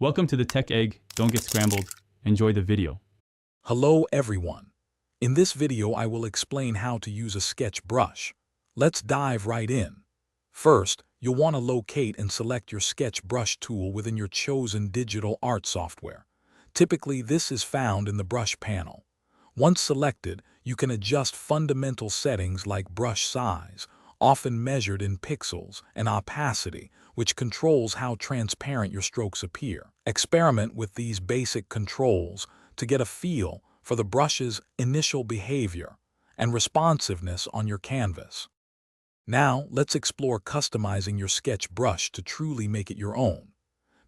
Welcome to the Tech Egg. Don't get scrambled. Enjoy the video. Hello everyone. In this video I will explain how to use a sketch brush. Let's dive right in. First, you'll want to locate and select your sketch brush tool within your chosen digital art software. Typically, this is found in the brush panel. Once selected, you can adjust fundamental settings like brush size, often measured in pixels, and opacity, which controls how transparent your strokes appear. Experiment with these basic controls to get a feel for the brush's initial behavior and responsiveness on your canvas. Now, let's explore customizing your sketch brush to truly make it your own.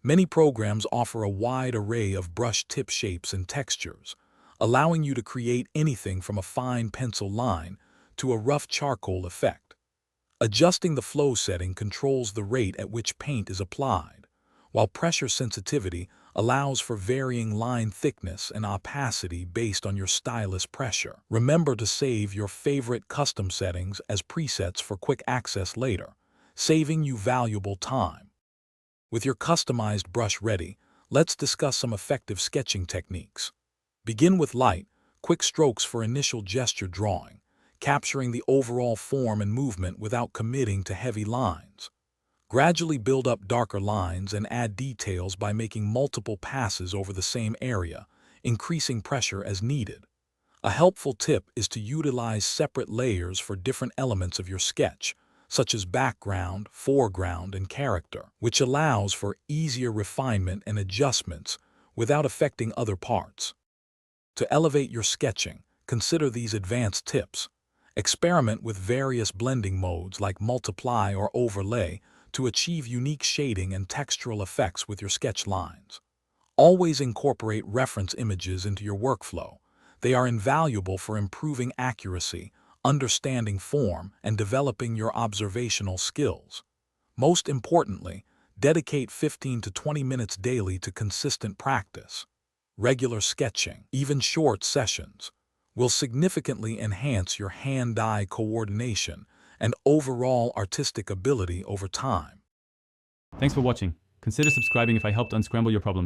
Many programs offer a wide array of brush tip shapes and textures, allowing you to create anything from a fine pencil line to a rough charcoal effect. Adjusting the flow setting controls the rate at which paint is applied, while pressure sensitivity allows for varying line thickness and opacity based on your stylus pressure. Remember to save your favorite custom settings as presets for quick access later, saving you valuable time. With your customized brush ready, let's discuss some effective sketching techniques. Begin with light, quick strokes for initial gesture drawing, capturing the overall form and movement without committing to heavy lines. Gradually build up darker lines and add details by making multiple passes over the same area, increasing pressure as needed. A helpful tip is to utilize separate layers for different elements of your sketch, such as background, foreground, and character, which allows for easier refinement and adjustments without affecting other parts. To elevate your sketching, consider these advanced tips. Experiment with various blending modes like multiply or overlay to achieve unique shading and textural effects with your sketch lines. Always incorporate reference images into your workflow. They are invaluable for improving accuracy, understanding form, and developing your observational skills. Most importantly, dedicate 15 to 20 minutes daily to consistent practice. Regular sketching, even short sessions, will significantly enhance your hand-eye coordination and overall artistic ability over time. Thanks for watching. Consider subscribing if I helped unscramble your problems.